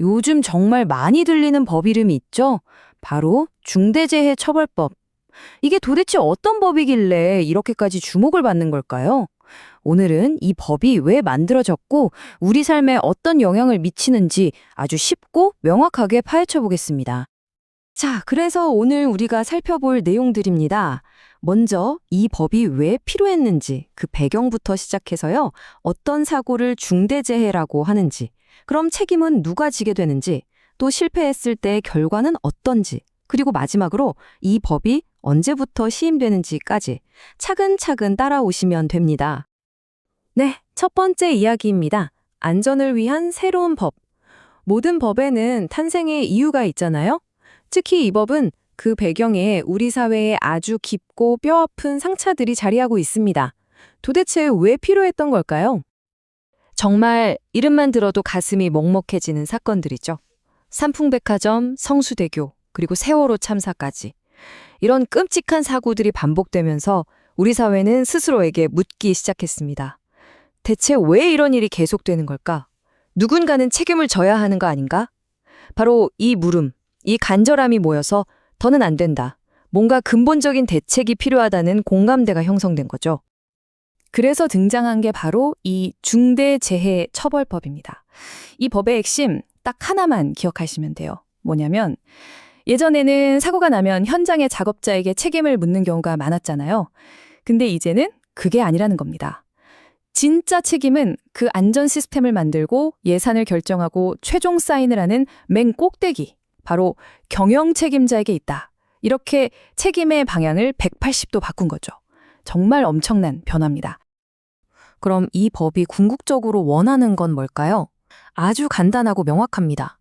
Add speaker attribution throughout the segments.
Speaker 1: 요즘 정말 많이 들리는 법 이름이 있죠? 바로 중대재해처벌법. 이게 도대체 어떤 법이길래 이렇게까지 주목을 받는 걸까요? 오늘은 이 법이 왜 만들어졌고 우리 삶에 어떤 영향을 미치는지 아주 쉽고 명확하게 파헤쳐 보겠습니다. 자, 그래서 오늘 우리가 살펴볼 내용들입니다. 먼저 이 법이 왜 필요했는지 그 배경부터 시작해서요. 어떤 사고를 중대재해라고 하는지, 그럼 책임은 누가 지게 되는지, 또 실패했을 때 결과는 어떤지, 그리고 마지막으로 이 법이 언제부터 시행되는지까지 차근차근 따라오시면 됩니다. 네, 첫 번째 이야기입니다. 안전을 위한 새로운 법. 모든 법에는 탄생의 이유가 있잖아요. 특히 이 법은 그 배경에 우리 사회에 아주 깊고 뼈아픈 상처들이 자리하고 있습니다. 도대체 왜 필요했던 걸까요? 정말 이름만 들어도 가슴이 먹먹해지는 사건들이죠. 삼풍백화점, 성수대교, 그리고 세월호 참사까지. 이런 끔찍한 사고들이 반복되면서 우리 사회는 스스로에게 묻기 시작했습니다. 대체 왜 이런 일이 계속되는 걸까? 누군가는 책임을 져야 하는 거 아닌가? 바로 이 물음, 이 간절함이 모여서 더는 안 된다. 뭔가 근본적인 대책이 필요하다는 공감대가 형성된 거죠. 그래서 등장한 게 바로 이 중대재해처벌법입니다. 이 법의 핵심 딱 하나만 기억하시면 돼요. 뭐냐면 예전에는 사고가 나면 현장의 작업자에게 책임을 묻는 경우가 많았잖아요. 근데 이제는 그게 아니라는 겁니다. 진짜 책임은 그 안전 시스템을 만들고 예산을 결정하고 최종 사인을 하는 맨 꼭대기, 바로 경영 책임자에게 있다. 이렇게 책임의 방향을 180도 바꾼 거죠. 정말 엄청난 변화입니다. 그럼 이 법이 궁극적으로 원하는 건 뭘까요? 아주 간단하고 명확합니다.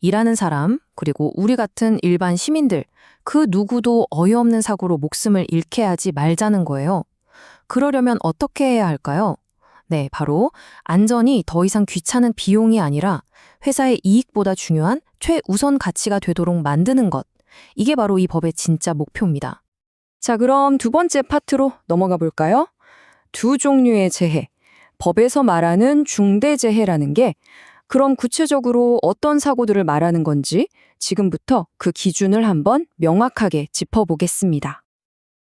Speaker 1: 일하는 사람, 그리고 우리 같은 일반 시민들, 그 누구도 어이없는 사고로 목숨을 잃게 하지 말자는 거예요. 그러려면 어떻게 해야 할까요? 네, 바로 안전이 더 이상 귀찮은 비용이 아니라 회사의 이익보다 중요한 최우선 가치가 되도록 만드는 것. 이게 바로 이 법의 진짜 목표입니다. 자, 그럼 두 번째 파트로 넘어가 볼까요? 두 종류의 재해. 법에서 말하는 중대재해라는 게 그럼 구체적으로 어떤 사고들을 말하는 건지 지금부터 그 기준을 한번 명확하게 짚어보겠습니다.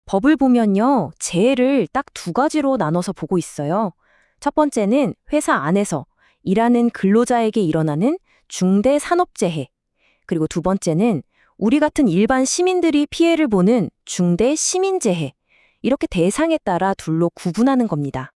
Speaker 1: 법을 보면요, 재해를 딱 두 가지로 나눠서 보고 있어요. 첫 번째는 회사 안에서 일하는 근로자에게 일어나는 중대 산업재해. 그리고 두 번째는 우리 같은 일반 시민들이 피해를 보는 중대 시민재해. 이렇게 대상에 따라 둘로 구분하는 겁니다.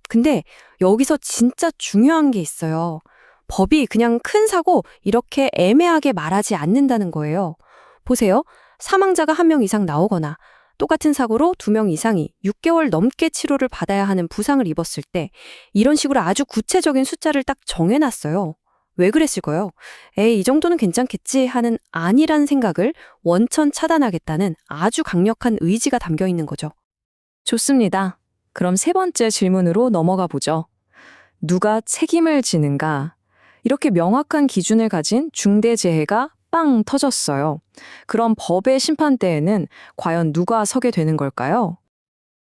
Speaker 1: 근데 여기서 진짜 중요한 게 있어요. 법이 그냥 큰 사고 이렇게 애매하게 말하지 않는다는 거예요. 보세요. 사망자가 1명 이상 나오거나 똑같은 사고로 2명 이상이 6개월 넘게 치료를 받아야 하는 부상을 입었을 때 이런 식으로 아주 구체적인 숫자를 딱 정해놨어요. 왜 그랬을까요? 에이, 이 정도는 괜찮겠지 하는 아니란 생각을 원천 차단하겠다는 아주 강력한 의지가 담겨 있는 거죠. 좋습니다. 그럼 세 번째 질문으로 넘어가 보죠. 누가 책임을 지는가? 이렇게 명확한 기준을 가진 중대재해가 빵 터졌어요. 그럼 법의 심판대에는 과연 누가 서게 되는 걸까요?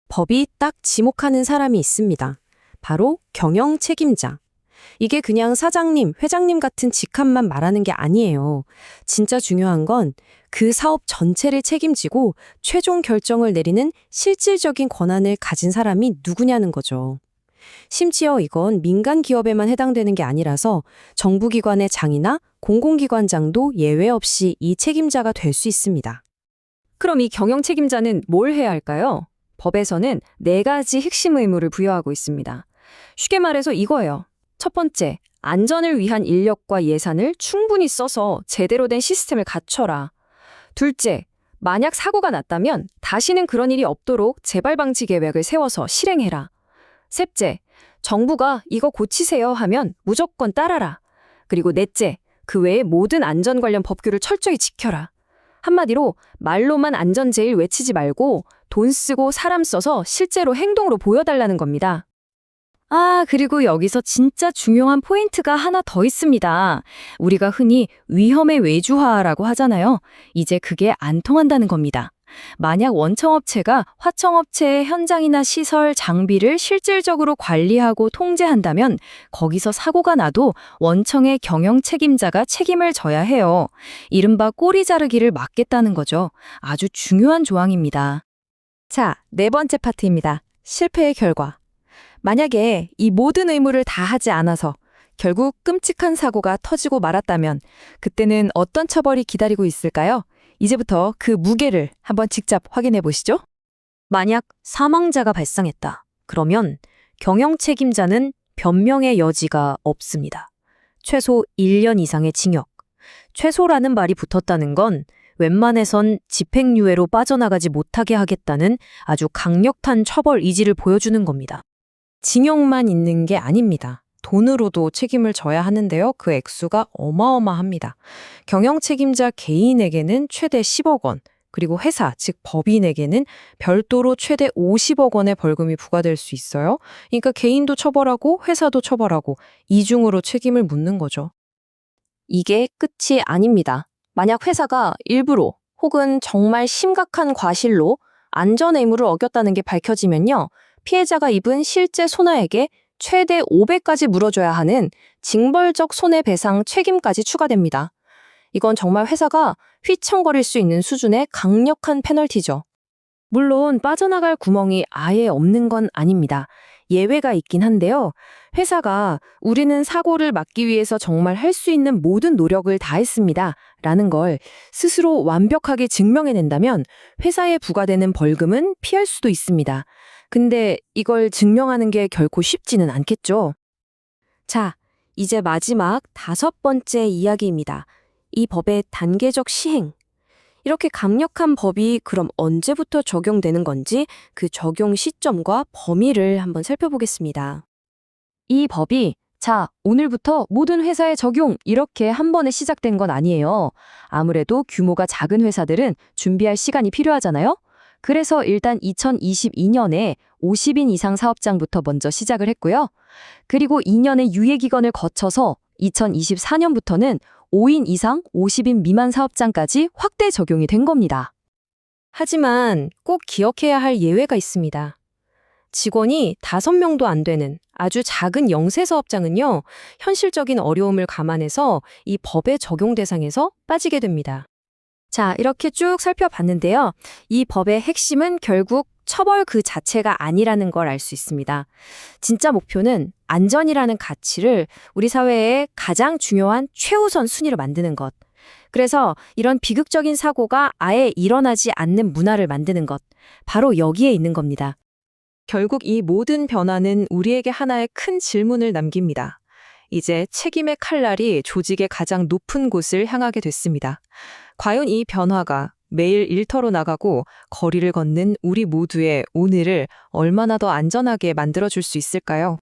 Speaker 1: 법이 딱 지목하는 사람이 있습니다. 바로 경영 책임자. 이게 그냥 사장님, 회장님 같은 직함만 말하는 게 아니에요. 진짜 중요한 건 그 사업 전체를 책임지고 최종 결정을 내리는 실질적인 권한을 가진 사람이 누구냐는 거죠. 심지어 이건 민간 기업에만 해당되는 게 아니라서 정부기관의 장이나 공공기관장도 예외 없이 이 책임자가 될 수 있습니다. 그럼 이 경영 책임자는 뭘 해야 할까요? 법에서는 4가지 핵심 의무를 부여하고 있습니다. 쉽게 말해서 이거예요. 첫 번째, 안전을 위한 인력과 예산을 충분히 써서 제대로 된 시스템을 갖춰라. 둘째, 만약 사고가 났다면 다시는 그런 일이 없도록 재발 방지 계획을 세워서 실행해라. 셋째, 정부가 이거 고치세요 하면 무조건 따라라. 그리고 넷째, 그 외에 모든 안전 관련 법규를 철저히 지켜라. 한마디로 말로만 안전 제일 외치지 말고 돈 쓰고 사람 써서 실제로 행동으로 보여달라는 겁니다. 그리고 여기서 진짜 중요한 포인트가 하나 더 있습니다. 우리가 흔히 위험의 외주화라고 하잖아요. 이제 그게 안 통한다는 겁니다. 만약 원청업체가 화청업체의 현장이나 시설, 장비를 실질적으로 관리하고 통제한다면 거기서 사고가 나도 원청의 경영 책임자가 책임을 져야 해요. 이른바 꼬리 자르기를 막겠다는 거죠. 아주 중요한 조항입니다. 자, 네 번째 파트입니다. 실패의 결과. 만약에 이 모든 의무를 다 하지 않아서 결국 끔찍한 사고가 터지고 말았다면 그때는 어떤 처벌이 기다리고 있을까요? 이제부터 그 무게를 한번 직접 확인해 보시죠.
Speaker 2: 만약 사망자가 발생했다. 그러면 경영 책임자는 변명의 여지가 없습니다. 최소 1년 이상의 징역. 최소라는 말이 붙었다는 건 웬만해선 집행유예로 빠져나가지 못하게 하겠다는 아주 강력한 처벌 의지를 보여주는 겁니다.
Speaker 1: 징역만 있는 게 아닙니다. 돈으로도 책임을 져야 하는데요. 그 액수가 어마어마합니다. 경영 책임자 개인에게는 최대 10억 원, 그리고 회사, 즉 법인에게는 별도로 최대 50억 원의 벌금이 부과될 수 있어요. 그러니까 개인도 처벌하고 회사도 처벌하고 이중으로 책임을 묻는 거죠.
Speaker 2: 이게 끝이 아닙니다. 만약 회사가 일부러 혹은 정말 심각한 과실로 안전 의무를 어겼다는 게 밝혀지면요. 피해자가 입은 실제 손해액에 최대 5배까지 물어줘야 하는 징벌적 손해배상 책임까지 추가됩니다. 이건 정말 회사가 휘청거릴 수 있는 수준의 강력한 페널티죠.
Speaker 1: 물론 빠져나갈 구멍이 아예 없는 건 아닙니다. 예외가 있긴 한데요. 회사가 우리는 사고를 막기 위해서 정말 할 수 있는 모든 노력을 다했습니다. 라는 걸 스스로 완벽하게 증명해낸다면 회사에 부과되는 벌금은 피할 수도 있습니다. 근데 이걸 증명하는 게 결코 쉽지는 않겠죠.
Speaker 2: 자, 이제 마지막 5번째 이야기입니다. 이 법의 단계적 시행. 이렇게 강력한 법이 그럼 언제부터 적용되는 건지 그 적용 시점과 범위를 한번 살펴보겠습니다. 이 법이 오늘부터 모든 회사에 적용 이렇게 한 번에 시작된 건 아니에요. 아무래도 규모가 작은 회사들은 준비할 시간이 필요하잖아요. 그래서 일단 2022년에 50인 이상 사업장부터 먼저 시작을 했고요. 그리고 2년의 유예기간을 거쳐서 2024년부터는 5인 이상 50인 미만 사업장까지 확대 적용이 된 겁니다.
Speaker 1: 하지만 꼭 기억해야 할 예외가 있습니다. 직원이 5명도 안 되는 아주 작은 영세 사업장은요, 현실적인 어려움을 감안해서 이 법의 적용 대상에서 빠지게 됩니다.
Speaker 2: 자, 이렇게 쭉 살펴봤는데요. 이 법의 핵심은 결국 처벌 그 자체가 아니라는 걸 알 수 있습니다. 진짜 목표는 안전이라는 가치를 우리 사회의 가장 중요한 최우선 순위로 만드는 것. 그래서 이런 비극적인 사고가 아예 일어나지 않는 문화를 만드는 것. 바로 여기에 있는 겁니다.
Speaker 1: 결국 이 모든 변화는 우리에게 하나의 큰 질문을 남깁니다. 이제 책임의 칼날이 조직의 가장 높은 곳을 향하게 됐습니다. 과연 이 변화가 매일 일터로 나가고 거리를 걷는 우리 모두의 오늘을 얼마나 더 안전하게 만들어줄 수 있을까요?